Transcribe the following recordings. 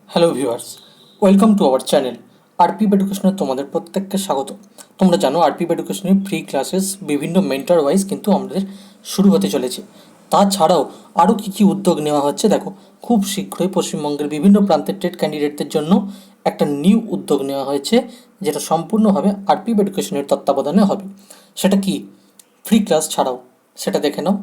Hello viewers, welcome to our channel RPF এডুকেশনে তোমাদের প্রত্যেককে স্বাগত। তোমরা জানো আরপিএফ এডুকেশনের ফ্রি ক্লাসেস বিভিন্ন মেন্টর ওয়াইজ কিন্তু আমাদের শুরু হতে চলেছে। তাছাড়াও আরও কী কী উদ্যোগ নেওয়া হচ্ছে দেখো, খুব শীঘ্রই পশ্চিমবঙ্গের বিভিন্ন প্রান্তের টেট ক্যান্ডিডেটদের জন্য একটা নিউ উদ্যোগ নেওয়া হয়েছে, যেটা সম্পূর্ণভাবে আরপিএফ এডুকেশনের তত্ত্বাবধানে হবে। সেটা কি? ফ্রি ক্লাস ছাড়াও, সেটা দেখে নাও।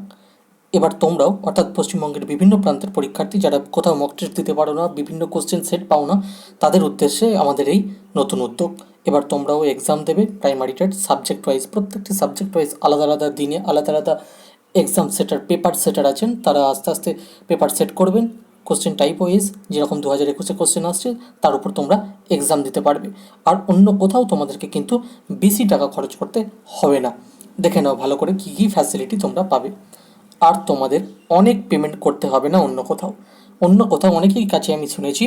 এবার তোমরাও অর্থাৎ পশ্চিমবঙ্গের বিভিন্ন প্রান্তের পরীক্ষার্থী যারা কোথাও মক টেস্ট দিতে পারো না, বিভিন্ন কোশ্চেন সেট পাও না, তাদের উদ্দেশ্যে আমাদের এই নতুন উদ্যোগ। এবার তোমরাও এক্সাম দেবে প্রাইমারি টেট সাবজেক্ট ওয়াইজ, প্রত্যেকটি সাবজেক্ট ওয়াইজ আলাদা আলাদা দিনে আলাদা আলাদা এক্সাম সেটার পেপার সেটার আছেন, তারা আস্তে আস্তে পেপার সেট করবেন কোশ্চেন টাইপ ওয়াইজ, যেরকম 2021-এ কোশ্চেন আসছে তার উপর তোমরা এক্সাম দিতে পারবে। আর অন্য কোথাও তোমাদেরকে কিন্তু বেশি টাকা খরচ করতে হবে না। দেখে নাও ভালো করে কী কী ফ্যাসিলিটি তোমরা পাবে। আর তোমাদের অনেক পেমেন্ট করতে হবে না অন্য কোথাও অনেকেই কাছে আমি শুনেছি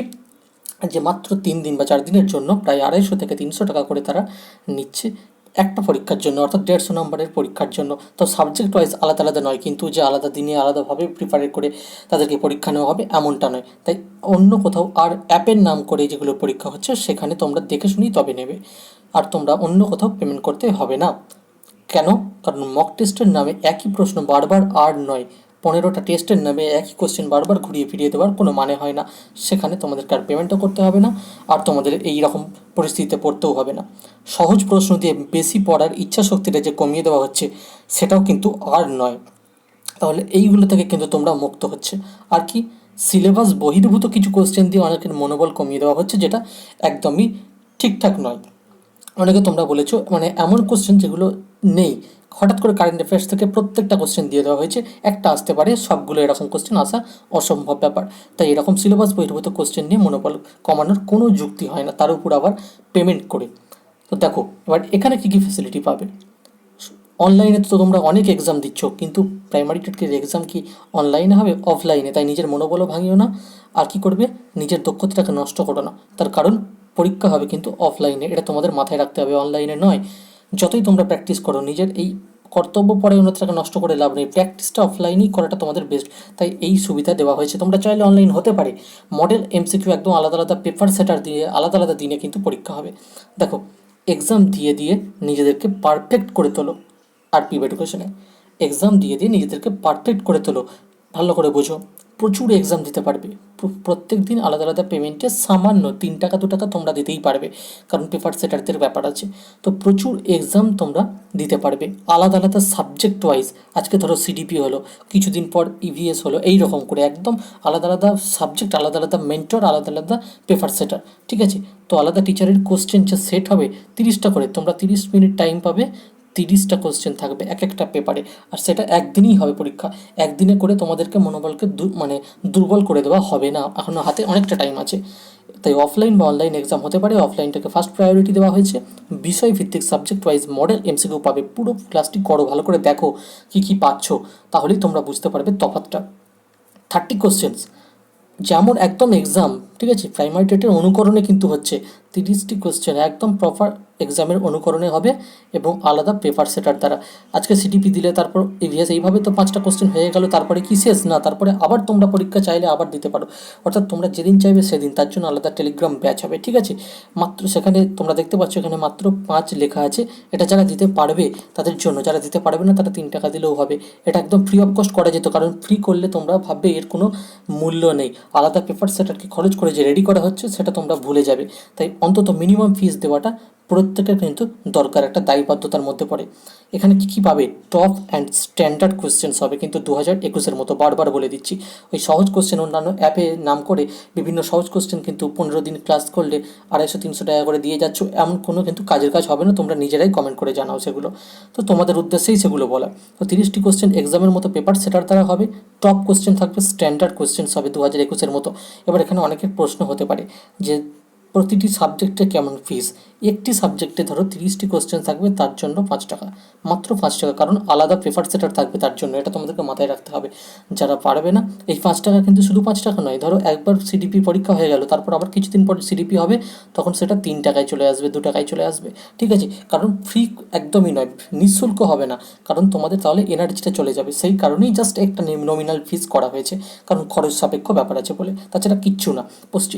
যে মাত্র 3 দিন বা 4 দিনের জন্য প্রায় 250 থেকে 300 টাকা করে তারা নিচ্ছে একটা পরীক্ষার জন্য, অর্থাৎ 150 নম্বরের পরীক্ষার জন্য। তো সাবজেক্ট ওয়াইজ আলাদা আলাদা নয় কিন্তু, যে আলাদা দিনে আলাদাভাবে প্রিপারেট করে তাদেরকে পরীক্ষা নেওয়া হবে এমনটা নয়। তাই অন্য কোথাও আর অ্যাপের নাম করে যেগুলো পরীক্ষা হচ্ছে সেখানে তোমরা দেখে শুনেই তবে নেবে। আর তোমরা অন্য কোথাও পেমেন্ট করতে হবে না। কেন? কারণ মক টেস্টের নামে একই প্রশ্ন বারবার আর নয়, 15টা টেস্টের নামে একই কোশ্চেন বারবার ঘুরিয়ে ফিরিয়ে দেওয়ার কোনো মানে হয় না। সেখানে তোমাদেরকে আর পেমেন্টও করতে হবে না, আর তোমাদের এই রকম পরিস্থিতিতে পড়তেও হবে না। সহজ প্রশ্ন দিয়ে বেশি পড়ার ইচ্ছা শক্তিটা যে কমিয়ে দেওয়া হচ্ছে সেটাও কিন্তু আর নয়। তাহলে এইগুলো থেকে কিন্তু তোমরা মুক্ত হচ্ছে। আর কি, সিলেবাস বহির্ভূত কিছু কোশ্চেন দিয়ে অনেকের মনোবল কমিয়ে দেওয়া হচ্ছে, যেটা একদমই ঠিকঠাক নয়। অনেকে তোমরা বলেছো মানে এমন কোশ্চেন যেগুলো নেই, হঠাৎ করে কারেন্ট অ্যাফেয়ার্স থেকে প্রত্যেকটা কোশ্চেন দিয়ে দেওয়া হয়েছে, একটা আসতে পারে, সবগুলো এরকম কোশ্চেন আসা অসম্ভব ব্যাপার। তাই এরকম সিলেবাস বহির্ভূত কোশ্চেন নিয়ে মনোবল কমানোর কোনো যুক্তি হয় না, তার উপর আবার পেমেন্ট করে। তো দেখো এবার এখানে কী কী ফেসিলিটি পাবে। অনলাইনে তো তোমরা অনেক এক্সাম দিচ্ছ, কিন্তু প্রাইমারি টেটের এক্সাম কি অনলাইনে হবে? অফলাইনে। তাই নিজের মনোবলও ভাঙিও না, আর কি করবে, নিজের দক্ষতাটাকে নষ্ট করো না। তার কারণ পরীক্ষা হবে কিন্তু অফলাইনে, এটা তোমাদের মাথায় রাখতে হবে, অনলাইনে নয়। যতই তোমরা প্র্যাকটিস করো, নিজের এই কর্তব্য পরায়ণতাকে নষ্ট করে লাভ নেই, প্র্যাকটিসটা অফলাইনেই করাটা তোমাদের বেস্ট। তাই এই সুবিধা দেওয়া হয়েছে। তোমরা চাইলে অনলাইন হতে পারে, মডেল এমসিকিউ একদম আলাদা আলাদা পেপার সেটার দিয়ে আলাদা আলাদা দিনে কিন্তু পরীক্ষা হবে। দেখো, এক্সাম দিয়ে দিয়ে নিজেদেরকে পারফেক্ট করে তোলো। আরপিএফ এডুকেশনে এক্সাম দিয়ে দিয়ে নিজেদেরকে পারফেক্ট করে তোলো। ভালো করে বোঝো, প্রচুর এক্সাম দিতে পারবে। প্রত্যেক দিন আলাদা আলাদা পেমেন্টে সামান্য 3 টাকা 2 টাকা তোমরা দিতেই পারবে, কারণ পেপার সেটারদের ব্যাপার আছে। তো প্রচুর এক্সাম তোমরা দিতে পারবে আলাদা আলাদা সাবজেক্ট ওয়াইজ। আজকে ধরো সিডিপি হলো, কিছুদিন পর ইভিএস হলো, এই রকম করে একদম আলাদা আলাদা সাবজেক্ট, আলাদা আলাদা মেন্টর, আলাদা আলাদা পেপার সেটার। ঠিক আছে? তো আলাদা টিচারের কোশ্চেন যে সেট হবে 30টা করে, তোমরা 30 মিনিট টাইম পাবে, 30টা কোশ্চেন থাকবে এক একটা পেপারে। আর সেটা একদিনই হবে পরীক্ষা। একদিনে করে তোমাদেরকে মনোবলকে মানে দুর্বল করে দেওয়া হবে না, এখনও হাতে অনেকটা টাইম আছে। তাই অফলাইন বা অনলাইন এক্সাম হতে পারে, অফলাইনটাকে ফার্স্ট প্রায়োরিটি দেওয়া হয়েছে। বিষয়ভিত্তিক সাবজেক্ট ওয়াইজ মডেল এমসিকিউ পাবে। পুরো ক্লাসটি করো, ভালো করে দেখো কী কী পাচ্ছ, তাহলেই তোমরা বুঝতে পারবে তফাৎটা। 30 কোশ্চেন্স, যেমন একদম এক্সাম, ঠিক আছে, প্রাইমারি টেটের অনুকরণে কিন্তু হচ্ছে। 30টি কোশ্চেন একদম প্রপার এক্সামের অনুকরণে হবে, এবং আলাদা পেপার সেটার দ্বারা। আজকে সিটিপি দিলে তারপর ইভিএস, এইভাবে তো 5টা কোশ্চেন হয়ে গেল, তারপরে কি শেষ না? তারপরে আবার তোমরা পরীক্ষা চাইলে আবার দিতে পারো, অর্থাৎ তোমরা যেদিন চাইবে সেদিন। তার জন্য আলাদা টেলিগ্রাম ব্যাচ হবে, ঠিক আছে? মাত্র সেখানে তোমরা দেখতে পাচ্ছ এখানে মাত্র 5 লেখা আছে। এটা যারা দিতে পারবে তাদের জন্য, যারা দিতে পারবে না তারা 3 টাকা দিলেও হবে। এটা একদম ফ্রি অফ কস্ট করা যেত, কারণ ফ্রি করলে তোমরা ভাববে এর কোনো মূল্য নেই। আলাদা পেপার সেটারকে খরচ করে যে রেডি করা হচ্ছে সেটা তোমরা ভুলে যাবে। তাই অন্তত মিনিমাম ফিস দেওয়াটা প্রত্যেকের কিন্তু দরকার, একটা দায়বদ্ধতার মধ্যে পড়ে। এখানে কী কী পাবে? টপ অ্যান্ড স্ট্যান্ডার্ড কোশ্চেন্স হবে, কিন্তু 2021-এর মতো, বারবার বলে দিচ্ছি। ওই সহজ কোশ্চেন অন্যান্য অ্যাপে নাম করে বিভিন্ন সহজ কোশ্চেন কিন্তু 15 দিন ক্লাস করলে 250-300 টাকা করে দিয়ে যাচ্ছ, এমন কোনো কিন্তু কাজের কাজ হবে না। তোমরা নিজেরাই কমেন্ট করে জানাও সেগুলো। তো তোমাদের উদ্দেশ্যেই সেগুলো বলা। তো 30টি কোশ্চেন এক্সামের মতো পেপার সেটার দ্বারা হবে। টপ কোশ্চেন থাকবে, স্ট্যান্ডার্ড কোশ্চেন্স হবে 2021-এর মতো। এবার এখানে অনেকের প্রশ্ন হতে পারে যে প্রতিটি সাবজেক্টে কেমন ফিস, একটি সাবজেক্টে ধরো 30টি কোশ্চেন থাকবে, তার জন্য 5 টাকা, মাত্র 5 টাকা, কারণ আলাদা পেপার সেটার থাকবে তার জন্য, এটা তোমাদেরকে মাথায় রাখতে হবে। যারা পারবে না, এই 5 টাকা কিন্তু শুধু 5 টাকা নয়, ধরো একবার সিডিপি পরীক্ষা হয়ে গেল, তারপর আবার কিছুদিন পর সিডিপি হবে, তখন সেটা 3 টাকায় চলে আসবে, 2 টাকায় চলে আসবে, ঠিক আছে? কারণ ফ্রি একদমই নয়, নিঃশুল্ক হবে না, কারণ তোমাদের তাহলে এনার্জিটা চলে যাবে, সেই কারণেই জাস্ট একটা নমিনাল ফিস করা হয়েছে, কারণ খরচ সাপেক্ষ ব্যাপার আছে বলে, তাছাড়া কিচ্ছু না।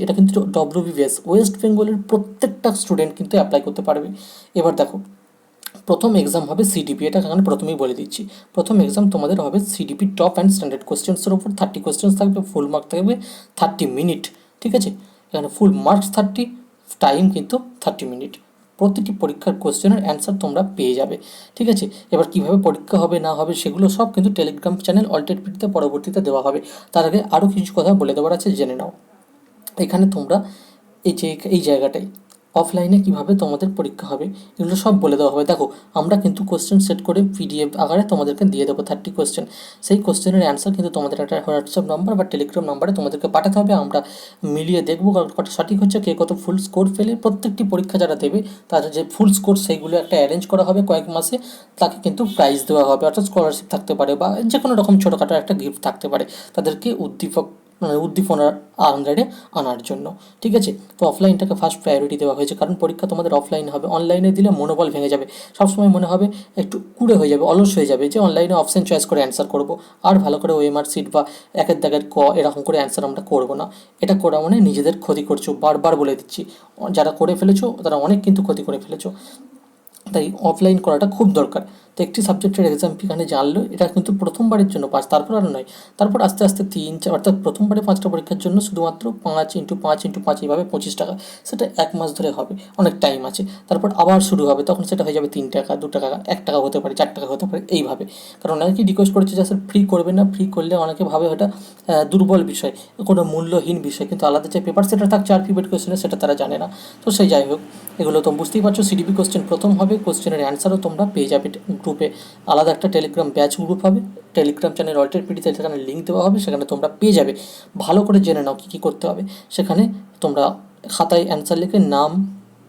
এটা কিন্তু ডব্লিউবিবিএস ওয়েস্ট বেঙ্গলের প্রত্যেকটা স্টুডেন্ট কিন্তু অ্যাপ্লাই করতে পারবে। এবার দেখো, প্রথম এক্সাম হবে সিডিপি, এটা এখানে প্রথমেই বলে দিচ্ছি। প্রথম এক্সাম তোমাদের হবে সিডিপি টপ অ্যান্ড স্ট্যান্ডার্ড কোশ্চেন্সের ওপর 30 কোশ্চেন্স থাকবে, ফুল মার্ক থাকবে 30 মিনিট, ঠিক আছে? এখানে ফুল মার্কস 30, টাইম কিন্তু 30 মিনিট। প্রতিটি পরীক্ষার কোশ্চেনের অ্যান্সার তোমরা পেয়ে যাবে, ঠিক আছে? এবার কীভাবে পরীক্ষা হবে না হবে সেগুলো সব কিন্তু টেলিগ্রাম চ্যানেল অল্টেড পিটিতে পরবর্তীতে দেওয়া হবে। তার আগে আরও কিছু কথা বলে দেওয়ার আছে, জেনে নাও। এখানে তোমরা এই জায়গাটাই অফলাইনে কিভাবে তোমাদের পরীক্ষা হবে এগুলো সব বলে দেওয়া হবে। দেখো, আমরা কিন্তু কোশ্চেন সেট করে পিডিএফ আকারে তোমাদেরকে দিয়ে দেবো 30 কোশ্চেন। সেই কোশ্চেনের অ্যান্সার কিন্তু তোমাদের একটা হোয়াটসঅ্যাপ নাম্বার বা টেলিগ্রাম নাম্বারে তোমাদেরকে পাঠাতে হবে। আমরা মিলিয়ে দেখবো কটা সঠিক হচ্ছে, কে কত ফুল স্কোর ফেলে। প্রত্যেকটি পরীক্ষা যারা দেবে তাদের যে ফুল স্কোর সেইগুলো একটা অ্যারেঞ্জ করা হবে কয়েক মাসে, তাকে কিন্তু প্রাইজ দেওয়া হবে, অর্থাৎ স্কলারশিপ থাকতে পারে বা যে কোনো রকম ছোটোখাটো একটা গিফট থাকতে পারে তাদেরকে উদ্দীপনার আন্ডারে আনার জন্য, ঠিক আছে? তো অফলাইনটাকে ফার্স্ট প্রায়োরিটি দেওয়া হয়েছে, কারণ পরীক্ষা তোমাদের অফলাইন হবে। অনলাইনে দিলে মনোবল ভেঙে যাবে, সবসময় মনে হবে একটু কুড়ে হয়ে যাবে, অলস হয়ে যাবে, যে অনলাইনে অপশান চয়েস করে অ্যান্সার করবো, আর ভালো করে ওএমআর সিট বা একের দাগের এরকম করে অ্যান্সার আমরা করবো না। এটা করা মানে নিজেদের ক্ষতি করছো, বারবার বলে দিচ্ছি। যারা করে ফেলেছো তারা অনেক কিন্তু ক্ষতি করে ফেলেছো, তাই অফলাইন করাটা খুব দরকার। তো একটি সাবজেক্টের এক্সাম এখানে জানলো, এটা কিন্তু প্রথমবারের জন্য 5, তারপর আর নয়, তারপর আস্তে আস্তে 3, 4, অর্থাৎ প্রথমবারে 5টা পরীক্ষার জন্য শুধুমাত্র 5x5x5 এইভাবে 25 টাকা, সেটা 1 মাস ধরে হবে, অনেক টাইম আছে। তারপর আবার শুরু হবে, তখন সেটা হয়ে যাবে 3 টাকা, 2 টাকা, 1 টাকা হতে পারে, 4 টাকা হতে পারে, এইভাবে। কারণ অনেকেই রিকোয়েস্ট করেছে যে স্যার ফ্রি করবে না, ফ্রি করলে অনেকে ভাবে ওটা দুর্বল বিষয়, কোনো মূল্যহীন বিষয়, কিন্তু আলাদা যে পেপার সেটা থাকছে আর পিপেড কোয়েশ্চেনে সেটা তারা জানে না। তো সেই যাই হোক, এগুলো তো বুঝতেই পারছো। সিডিপি কোশ্চেন প্রথম হবে, কোশ্চেনের অ্যান্সারও তোমরা পেয়ে যাবে গ্রুপে, আলাদা একটা টেলিগ্রাম ব্যাচ গ্রুপ হবে, টেলিগ্রাম চ্যানেল অল্টেড পিডিতে সেখানে লিঙ্ক দেওয়া হবে, সেখানে তোমরা পেয়ে যাবে। ভালো করে জেনে নাও কী কী করতে হবে। সেখানে তোমরা খাতায় অ্যান্সার লিখে নাম,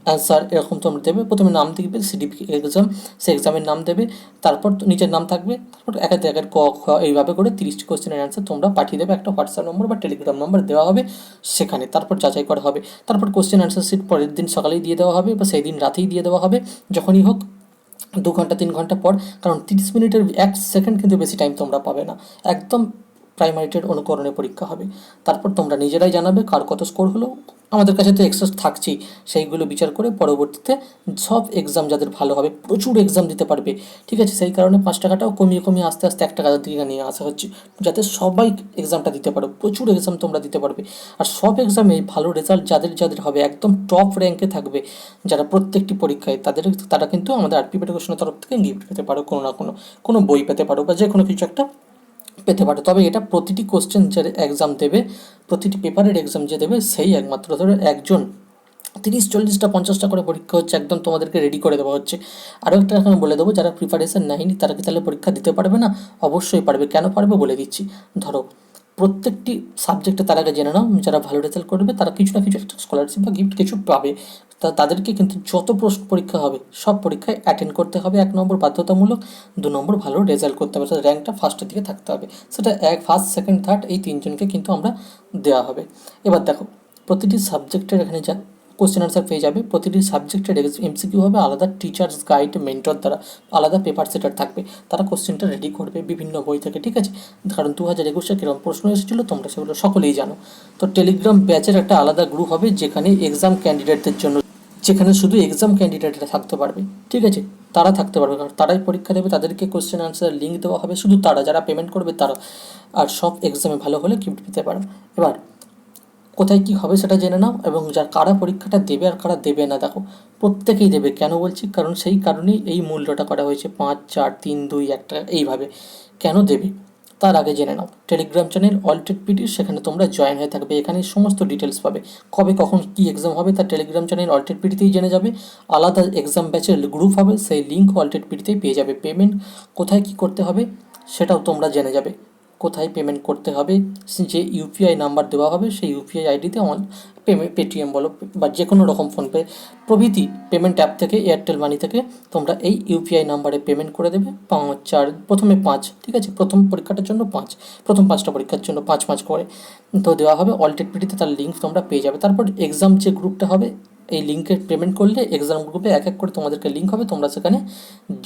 অ্যান্সার এরকম তোমরা দেবে। প্রথমে নাম দেখবে, সিডিপি এক্সাম, সেই এক্সামের নাম দেবে, তারপর নিজের নাম থাকবে, তারপর একের ক খ এইভাবে করে 30টি কোশ্চেনের অ্যান্সার তোমরা পাঠিয়ে দেবে। একটা হোয়াটসঅ্যাপ নম্বর বা টেলিগ্রাম নম্বর দেওয়া হবে, সেখানে তারপর যাচাই করা হবে। তারপর কোশ্চেন অ্যান্সার শিট পরের দিন সকালেই দিয়ে দেওয়া হবে বা সেই দিন রাতেই দিয়ে দেওয়া হবে, যখনই হোক, 2 ঘন্টা 3 ঘন্টা পর। কারণ 30 মিনিটের 1 সেকেন্ড কিন্তু বেশি টাইম তোমরা পাবে না, একদম প্রাইমারিটের অনুকরণে পরীক্ষা হবে। তারপর তোমরা নিজেরাই জানাবে কার কত স্কোর হলো। আমাদের কাছে তো এক্সেস থাকছেই, সেইগুলো বিচার করে পরবর্তীতে সব এক্সাম যাদের ভালো হবে, প্রচুর এক্সাম দিতে পারবে, ঠিক আছে? সেই কারণে 5 টাকাটাও কমিয়ে কমিয়ে আস্তে আস্তে 1 টাকার দিকে নিয়ে আসা হচ্ছে, যাতে সবাই এক্সামটা দিতে পারো, প্রচুর এক্সাম তোমরা দিতে পারবে। আর সব এক্সামে ভালো রেজাল্ট যাদের যাদের হবে, একদম টপ র্যাঙ্কে থাকবে যারা প্রত্যেকটি পরীক্ষায়, তারা কিন্তু আমাদের আরপি এডুকেশনের তরফ থেকে গিফট পেতে পারো, কোনো না কোনো বই পেতে পারো বা যে কোনো কিছু একটা পেতে পারো। তবে এটা প্রতিটি কোশ্চেন যে এক্সাম দেবে, প্রতিটি পেপারের এক্সাম যে দেবে সেই একমাত্র ধরো একজন 30, 40টা, 50টা করে পরীক্ষা হচ্ছে, একদম তোমাদেরকে রেডি করে দেওয়া হচ্ছে। আরও একটা এখন বলে দেবো, যারা প্রিপারেশান নেয়নি তারা কি তাহলে পরীক্ষা দিতে পারবে না? অবশ্যই পারবে। কেন পারবে বলে দিচ্ছি। ধরো, প্রত্যেকটি সাবজেক্টে তার আগে জেনে নাও, যারা ভালো রেজাল্ট করবে তারা কিছু না কিছু একটা স্কলারশিপ বা গিফট কিছু পাবে। তাদেরকে কিন্তু যত প্রশ্ন পরীক্ষা হবে সব পরীক্ষায় অ্যাটেন্ড করতে হবে, 1 নম্বর বাধ্যতামূলক, 2 নম্বর ভালো রেজাল্ট করতে হবে, অর্থাৎ র্যাঙ্কটা ফার্স্টের দিকে থাকতে হবে। সেটা ফার্স্ট, সেকেন্ড, থার্ড এই 3জনকে কিন্তু আমরা দেওয়া হবে। এবার দেখো, প্রতিটি সাবজেক্টের এখানে যা কোশ্চেন আনসার পেয়ে যাবে, প্রতিটি সাবজেক্টের এমসিকিউ হবে আলাদা, টিচার্স গাইড, মেন্টর দ্বারা আলাদা পেপার সেটার থাকবে, তারা কোশ্চেনটা রেডি করবে বিভিন্ন বই থেকে, ঠিক আছে? কারণ 2021-এ কীরকম প্রশ্ন এসেছিলো তোমরা সেগুলো সকলেই জানো। তো টেলিগ্রাম ব্যাচের একটা আলাদা গ্রুপ হবে, যেখানে এক্সাম ক্যান্ডিডেটদের জন্য, যেখানে শুধু এক্সাম ক্যান্ডিডেটরা থাকতে পারবে, ঠিক আছে? তারা থাকতে পারবে, কারণ তারাই পরীক্ষা দেবে, তাদেরকে কোশ্চেন আনসার লিঙ্ক দেওয়া হবে, শুধু তারা যারা পেমেন্ট করবে তারা। আর সব এক্সামে ভালো হলে গিফট পেতে পারো। এবার কোথায় কী হবে সেটা জেনে নাও, এবং কারা পরীক্ষাটা দেবে আর কারা দেবে না, দেখো প্রত্যেকেই দেবে। কেন বলছি? কারণ সেই কারণেই এই মূল্যটা করা হয়েছে, 5, 4, 3, 2, 1 টাকা এইভাবে। কেন দেবে তার আগে জেনে নাও। টেলিগ্রাম চ্যানেল অল্টেড পিটি, সেখানে তোমরা জয়েন হয়ে থাকবে, এখানে সমস্ত ডিটেলস পাবে। কবে কখন কী এক্সাম হবে তার টেলিগ্রাম চ্যানেল অল্টেড পিটিতেই জেনে যাবে। আলাদা এক্সাম ব্যাচের গ্রুপ হবে, সেই লিঙ্ক অল্টেড পিটিতেই পেয়ে যাবে। পেমেন্ট কোথায় কী করতে হবে সেটাও তোমরা জেনে যাবে। কোথায় পেমেন্ট করতে হবে, যে ইউপিআই নাম্বার দেওয়া হবে সেই ইউপিআই আইডিতে পেটিএম বলো বা যে কোনো রকম ফোনপে প্রভৃতি পেমেন্ট অ্যাপ থেকে, এয়ারটেল মানি থেকে তোমরা এই ইউপিআই নাম্বারে পেমেন্ট করে দেবে। 5 প্রথমে 5, ঠিক আছে, প্রথম পরীক্ষাটার জন্য 5, প্রথম 5টা পরীক্ষার জন্য 5 করে তো দেওয়া হবে। অলটেটপিটিতে তার লিঙ্ক তোমরা পেয়ে যাবে। তারপর এক্সাম যে গ্রুপটা হবে, এই লিঙ্কের পেমেন্ট করলে এক্সাম গ্রুপে এক এক করে তোমাদেরকে লিঙ্ক হবে, তোমরা সেখানে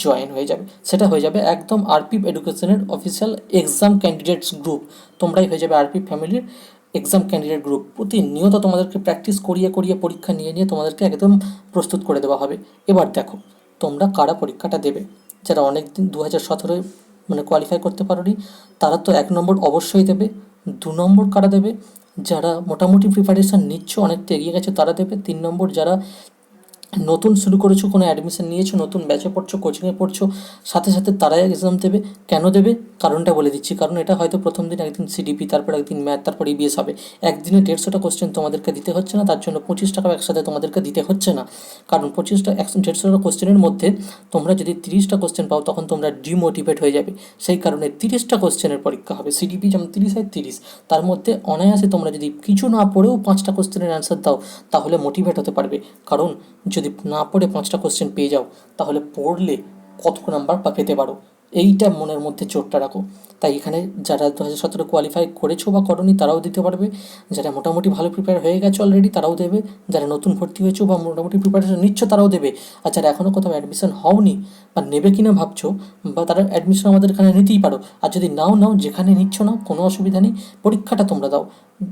জয়েন হয়ে যাবে। সেটা হয়ে যাবে একদম আরপি এডুকেশনের অফিসিয়াল এক্সাম ক্যান্ডিডেটস গ্রুপ। তোমরাই হয়ে যাবে আরপি ফ্যামিলির এক্সাম ক্যান্ডিডেট গ্রুপ। প্রতিনিয়ত তোমাদেরকে প্র্যাকটিস করিয়ে করিয়ে পরীক্ষা নিয়ে নিয়ে তোমাদেরকে একদম প্রস্তুত করে দেওয়া হবে। এবার দেখো তোমরা কারা পরীক্ষাটা দেবে। যারা অনেক দিন 2017 মানে কোয়ালিফাই করতে পারোনি তারা তো 1 নম্বর অবশ্যই দেবে। 2 নম্বর কারা দেবে, যারা মোটামুটি প্রিপারেশান নিচ্ছ, অনেকটা এগিয়ে গেছে তারা দেবে। 3 নম্বর যারা নতুন শুরু করেছো, কোনো অ্যাডমিশন নিয়েছো, নতুন ব্যাচে পড়ছো, কোচিংয়ে পড়ছো, সাথে সাথে তারাই এক্সাম দেবে। কেন দেবে কারণটা বলে দিচ্ছি। কারণ এটা হয়তো প্রথম দিন একদিন সিডিপি, তারপর একদিন ম্যাথ, তারপর ইবিএস হবে। একদিনে 150টা কোশ্চেন তোমাদেরকে দিতে হচ্ছে না, তার জন্য 25 টাকাও একসাথে তোমাদেরকে দিতে হচ্ছে না। কারণ 150টা কোশ্চেনের মধ্যে তোমরা যদি 30টা কোশ্চেন পাও তখন তোমরা ডিমোটিভেট হয়ে যাবে। সেই কারণে 30টা কোশ্চেনের পরীক্ষা হবে। সিডিপি যেমন 30 হয় 30, তার মধ্যে অনায়াসে তোমরা যদি কিছু না পড়েও 5টা কোশ্চেনের অ্যান্সার দাও তাহলে মোটিভেট হতে পারবে। কারণ যদি না পড়ে 5টা কোশ্চেন পেয়ে যাও তাহলে পড়লে কত নাম্বার পেতে পারো, এইটা মনের মধ্যে জোরটা রাখো। তাই এখানে যারা 2017 কোয়ালিফাই করেছো বা করোনি তারাও দিতে পারবে, যারা মোটামুটি ভালো প্রিপেয়ার হয়ে গেছো অলরেডি তারাও দেবে, যারা নতুন ভর্তি হয়েছো বা মোটামুটি প্রিপারেশন নিচ্ছ তারাও দেবে, আর যারা এখনও কোথাও অ্যাডমিশন হওনি বা নেবে কিনা ভাবছো বা তারা অ্যাডমিশন আমাদের এখানে নিতেই পারো। আর যদি নাও যেখানে নিচ্ছ নাও, কোনো অসুবিধা নেই, পরীক্ষাটা তোমরা দাও।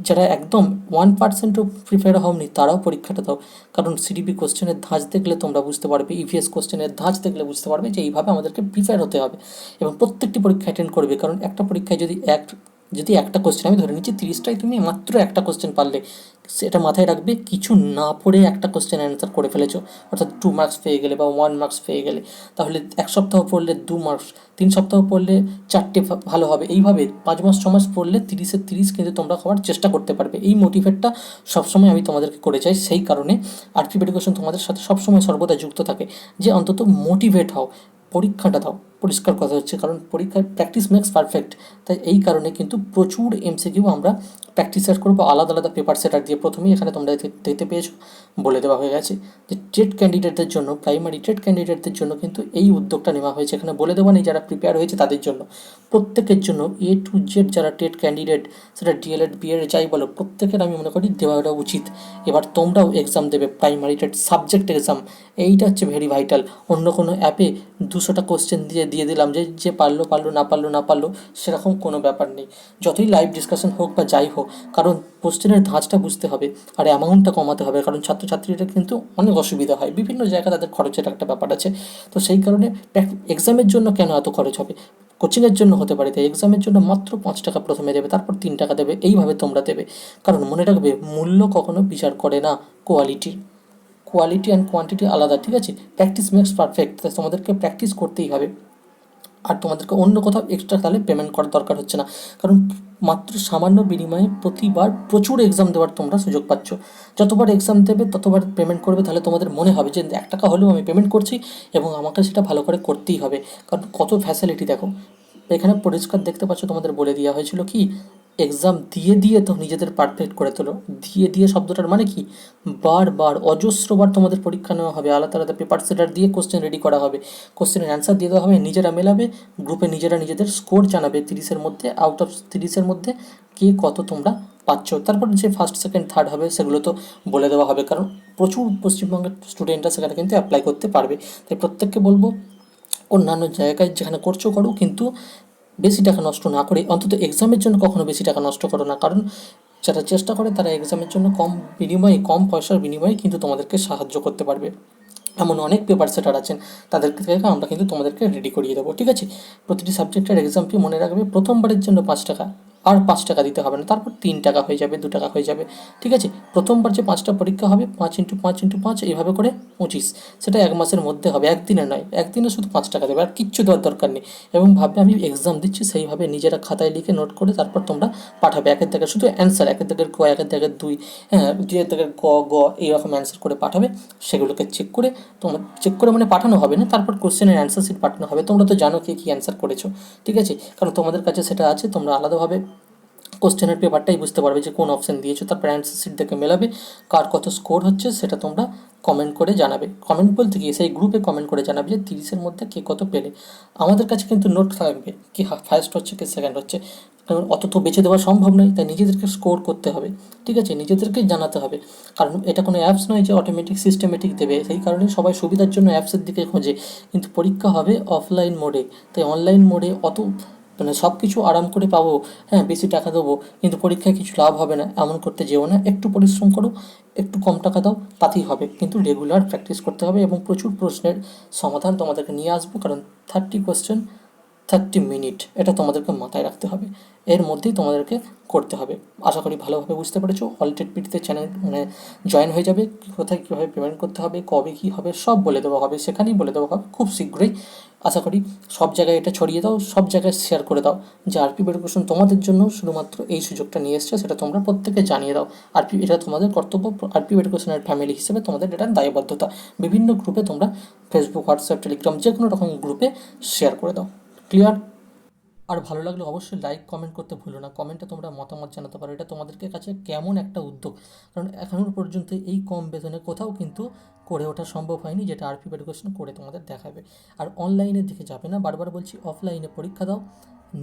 যারা একদম 1%ও প্রিপেয়ার হওনি তারাও পরীক্ষাটা দাও। কারণ সিডিপি কোশ্চেনের ধাঁচ দেখলে তোমরা বুঝতে পারবে, ইভিএস কোশ্চেনের ধাঁচ দেখলে বুঝতে পারবে যে এইভাবে আমাদেরকে প্রিপেয়ার হতে হবে। এবং প্রত্যেকটি পরীক্ষা অ্যাটেন্ড করবে। কারণ একটা পরীক্ষায় যদি একটা কোশ্চেন, আমি ধরে নিচ্ছি 30টায় তুমি মাত্র একটা কোশ্চেন পারলে, সেটা মাথায় রাখবে কিছু না পড়ে একটা কোশ্চেন অ্যান্সার করে ফেলেছো, অর্থাৎ 2 মার্কস পেয়ে গেলে বা 1 মার্কস পেয়ে গেলে, তাহলে 1 সপ্তাহ পড়লে 2 মার্কস, 3 সপ্তাহ পড়লে 4টে ভালো হবে। এইভাবে 5 মাস 6 মাস পড়লে 30-এ 30 কিন্তু তোমরা হওয়ার চেষ্টা করতে পারবে। এই মোটিভেটটা সবসময় আমি তোমাদেরকে করে চাই। সেই কারণে আরপি এডুকেশন তোমাদের সাথে সবসময় সর্বদা যুক্ত থাকে যে অন্তত মোটিভেট হও, পরীক্ষাটা দাও। পরিষ্কার কথা হচ্ছে, কারণ পরীক্ষায় প্র্যাকটিস মেক্স পারফেক্ট। তাই এই কারণে কিন্তু প্রচুর এমসিকিউ আমরা প্র্যাকটিস সেট করবো আলাদা আলাদা পেপার সেটার দিয়ে। প্রথমেই এখানে তোমরা দেখতে পেয়েছো, বলে দেওয়া হয়ে গেছে যে টেট ক্যান্ডিডেটদের জন্য, প্রাইমারি টেট ক্যান্ডিডেটদের জন্য কিন্তু এই উদ্যোগটা নেওয়া হয়েছে। এখানে বলে দেওয়া নেই যারা প্রিপেয়ার হয়েছে তাদের জন্য, প্রত্যেকের জন্য A to Z যারা টেট ক্যান্ডিডেট, সেটা ডিএলএড বিএড যাই বলো, প্রত্যেকের আমি মনে করি দেওয়াটা উচিত। এবার তোমরাও এক্সাম দেবে প্রাইমারি টেট সাবজেক্ট এক্সাম, এইটা হচ্ছে ভেরি ভাইটাল। অন্য কোনো অ্যাপে 200টা কোশ্চেন দিয়ে দিলাম যে পারলো না পারলো সেরকম কোনো ব্যাপার নেই। যতই লাইভ ডিসকাশন হোক বা যাই হোক, কারণ কোশ্চেনের ধাঁচটা বুঝতে হবে আর অ্যামাউন্টটা কমাতে হবে। কারণ ছাত্রছাত্রীরা কিন্তু অনেক অসুবিধা হয়, বিভিন্ন জায়গায় তাদের খরচের একটা ব্যাপার আছে। তো সেই কারণে এক্সামের জন্য কেন এত খরচ হবে, কোচিংয়ের জন্য হতে পারে। তাই এক্সামের জন্য মাত্র 5 টাকা প্রথমে দেবে, তারপর 3 টাকা দেবে, এইভাবে তোমরা দেবে। কারণ মনে রাখবে মূল্য কখনো বিচার করে না কোয়ালিটি। কোয়ালিটি অ্যান্ড কোয়ান্টিটি আলাদা, ঠিক আছে। প্র্যাকটিস মেক্স পারফেক্ট, তাই তোমাদেরকে প্র্যাকটিস করতেই হবে। আর তোমাদেরকে অন্য কোথাও এক্সট্রা তাহলে পেমেন্ট করার দরকার হচ্ছে না। কারণ মাত্র সামান্য বিনিময়ে প্রতিবার প্রচুর এক্সাম দেওয়ার তোমরা সুযোগ পাচ্ছ। যতবার এক্সাম দেবে ততবার পেমেন্ট করবে, তাহলে তোমাদের মনে হবে যে 1 টাকা হলেও আমি পেমেন্ট করছি এবং আমাকে সেটা ভালো করে করতেই হবে। কারণ কত ফ্যাসিলিটি দেখো এখানে পরিষ্কার দেখতে পাচ্ছ। তোমাদের বলে দেওয়া হয়েছিল কি, এক্সাম দিয়ে তো নিজেদের পারফেক্ট করে তোলো। দিয়ে শব্দটার মানে কি, বারবার অজস্রবার তোমাদের পরীক্ষা নেওয়া হবে, আলাদা আলাদা পেপার সেটার দিয়ে কোশ্চেন রেডি করা হবে, কোশ্চেনের অ্যান্সার দিয়ে দেওয়া হবে, নিজেরা মেলাবে, গ্রুপে নিজেরা নিজেদের স্কোর জানাবে 30-এর মধ্যে, আউট অফ 30-এর মধ্যে কে কত তোমরা পাচ্ছ। তারপর যে ফার্স্ট সেকেন্ড থার্ড হবে সেগুলো তো বলে দেওয়া হবে, কারণ প্রচুর পশ্চিমবঙ্গের স্টুডেন্টরা সেখানে কিন্তু অ্যাপ্লাই করতে পারবে। তাই প্রত্যেককে বলবো অন্যান্য জায়গায় যেখানে করছো করো, কিন্তু বেশি টাকা নষ্ট না করে, অন্তত এক্সামের জন্য কখনো বেশি টাকা নষ্ট করো না। কারণ যারা চেষ্টা করে তারা এক্সামের জন্য কম পয়সার বিনিময়ে কিন্তু তোমাদেরকে সাহায্য করতে পারবে। এমন অনেক পেপার সেটার আছেন, তাদেরকে থেকে আমরা কিন্তু তোমাদেরকে রেডি করিয়ে দেবো, ঠিক আছে। প্রতিটি সাবজেক্টের এক্সাম ফি মনে রাখবে প্রথমবারের জন্য 5 টাকা, আর 5 টাকা দিতে হবে না, তারপর 3 টাকা হয়ে যাবে, 2 টাকা হয়ে যাবে। ঠিক আছে, প্রথমবার যে 5টা পরীক্ষা হবে 5 × 5 × 5 এইভাবে করে 25, সেটা 1 মাসের মধ্যে হবে, একদিনে নয়। একদিনে শুধু 5 টাকা দেবে, আর কিচ্ছু দেওয়ার দরকার নেই। এবং ভাববে আমি এক্সাম দিচ্ছি, সেইভাবে নিজেরা খাতায় লিখে নোট করে তারপর তোমরা পাঠাবে। একের দাগের শুধু অ্যান্সার, একের দাগের ক, একের দাগের 2, হ্যাঁ, 2-এর দাগের ক, গ, এইরকম অ্যান্সার করে পাঠাবে। সেগুলোকে চেক করে, তোমার চেক করে মানে পাঠানো হবে না, তারপর কোশ্চেনের অ্যান্সার শিট পাঠানো হবে। তোমরা তো জানো কে কী অ্যান্সার করেছো, ঠিক আছে, কারণ তোমাদের কাছে সেটা আছে। তোমরা আলাদাভাবে কোশ্চেনের পেপারটাই বুঝতে পারবে যে কোন অপশান দিয়েছো, তারপর অ্যান্সার শিট দেখে মেলাবে। কার কত স্কোর হচ্ছে সেটা তোমরা কমেন্ট করে জানাবে। কমেন্ট বলতে গিয়ে সেই গ্রুপে কমেন্ট করে জানাবে যে 30-এর মধ্যে কে কত পেলে। আমাদের কাছে কিন্তু নোট থাকবে কি ফার্স্ট হচ্ছে কে সেকেন্ড হচ্ছে, কারণ অত তো বেছে দেওয়া সম্ভব নয়, তাই নিজেদেরকে স্কোর করতে হবে। ঠিক আছে, নিজেদেরকে জানাতে হবে, কারণ এটা কোনো অ্যাপস নয় যে অটোমেটিক সিস্টেমেটিক দেবে। সেই কারণে সবাই সুবিধার জন্য অ্যাপসের দিকে খোঁজে, কিন্তু পরীক্ষা হবে অফলাইন মোডে। তাই অনলাইন মোডে অত মানে সব কিছু আরাম করে পাবো, হ্যাঁ, বেশি টাকা দেবো, কিন্তু পরীক্ষায় কিছু লাভ হবে না, এমন করতে যেও না। একটু পরিশ্রম করো, একটু কম টাকা দাও, তাতেই হবে, কিন্তু রেগুলার প্র্যাকটিস করতে হবে। এবং প্রচুর প্রশ্নের সমাধান তোমাদেরকে নিয়ে আসবো, কারণ 30 কোয়েশ্চেন 30 মিনিট, এটা তোমাদেরকে মাথায় রাখতে হবে। এর মধ্যেই তোমাদেরকে করতে হবে। আশা করি ভালোভাবে বুঝতে পেরেছো। অলটেড পিটিতে চ্যানেল মানে জয়েন হয়ে যাবে। কোথায় কীভাবে পেমেন্ট করতে হবে, কবে কী হবে সব বলে দেওয়া হবে, সেখানেই বলে দেওয়া হবে খুব শীঘ্রই। আশা করি সব জায়গায় এটা ছড়িয়ে দাও, সব জায়গায় শেয়ার করে দাও যে আরপি এডুকেশন তোমাদের জন্য শুধুমাত্র এই সুযোগটা নিয়ে এসছে, সেটা তোমরা প্রত্যেকে জানিয়ে দাও। আরপি, এটা তোমাদের কর্তব্য। আরপি এডুকেশনের ফ্যামিলি হিসেবে তোমাদের এটা দায়বদ্ধতা। বিভিন্ন গ্রুপে তোমরা, ফেসবুক, হোয়াটসঅ্যাপ, টেলিগ্রাম, যে কোনো রকম গ্রুপে শেয়ার করে দাও। ক্লিয়ার? আর ভালো লাগলে অবশ্যই লাইক কমেন্ট করতে ভুলো না। কমেন্টে তোমরা মতামত জানাতে পারো এটা তোমাদেরকে কাছে কেমন একটা উদ্যোগ, কারণ এখনও পর্যন্ত এই কম বেতনে কোথাও কিন্তু করে ওঠা সম্ভব হয়নি, যেটা আরপি এডুকেশন করে তোমাদের দেখাবে। আর অনলাইনের দিকে যাবে না, বারবার বলছি, অফলাইনে পরীক্ষা দাও।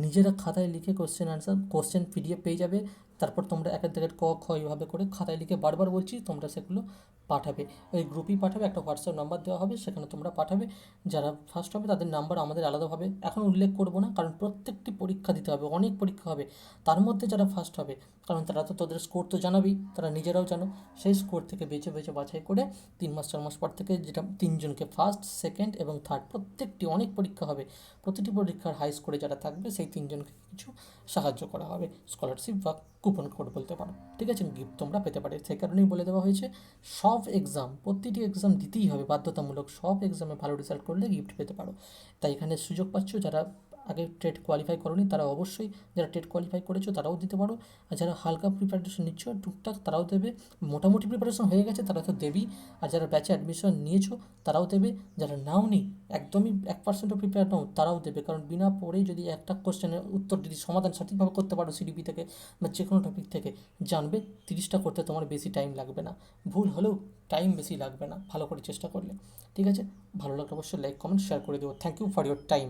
নিজেরা খাতায় লিখে কোশ্চেন আনসার, কোশ্চেন পিডিএফ পেয়ে যাবে। তারপর তোমরা একের দাগের ক, খ এইভাবে করে খাতায় লিখে, বারবার বলছি, তোমরা সেগুলো পাঠাবে। ওই গ্রুপেই পাঠাবে, একটা হোয়াটসঅ্যাপ নাম্বার দেওয়া হবে, সেখানে তোমরা পাঠাবে। যারা ফার্স্ট হবে তাদের নাম্বার আমাদের আলাদাভাবে এখন উল্লেখ করব না, কারণ প্রত্যেকটি পরীক্ষা দিতে হবে, অনেক পরীক্ষা হবে। তার মধ্যে যারা ফার্স্ট হবে, কারণ তারা তো তোদের স্কোর তো জানাবেই, তারা নিজেরাও জানো, সেই স্কোর থেকে বেছে বেছে বাছাই করে 3 মাস 4 মাস পর থেকে, যেটা 3জনকে ফার্স্ট, সেকেন্ড এবং থার্ড, প্রত্যেকটি অনেক পরীক্ষা হবে, প্রতিটি পরীক্ষার হাই স্কোরে যারা থাকবে সেই 3জনকে কিছু সাহায্য করা হবে, স্কলারশিপ বা কুপন কোড বলতে পারো। ঠিক আছে, গিফট তোমরা পেতে পারে। সেই কারণেই বলে দেওয়া হয়েছে সব এক্সাম, প্রতিটি এক্সাম দিতেই হবে বাধ্যতামূলক। সব এক্সামে ভালো রেজাল্ট করলে গিফট পেতে পারো। তাই এখানে সুযোগ পাচ্ছ। যারা আগে টেট কোয়ালিফাই করোনি তারা অবশ্যই, যারা টেট কোয়ালিফাই করেছো তারাও দিতে পারো। আর যারা হালকা প্রিপারেশন নিচ্ছ টুকটাক তারাও দেবে, মোটামুটি প্রিপারেশন হয়ে গেছে তারা তো দেবেই। আর যারা ব্যাচে অ্যাডমিশন নিয়েছো তারাও দেবে, যারা নাও নি, একদমই 1%ও প্রিপেয়ার নাও, তারাও দেবে। কারণ বিনা পড়েই যদি একটা কোশ্চেনের উত্তর যদি সমাধান সঠিকভাবে করতে পারো সিডিপি থেকে বা যে কোনো টপিক থেকে, জানবে 30টা করতে তোমার বেশি টাইম লাগবে না। ভুল হলেও টাইম বেশি লাগবে না ভালো করে চেষ্টা করলে। ঠিক আছে, ভালো লাগলে অবশ্যই লাইক কমেন্ট শেয়ার করে দেবো। Thank you for your time.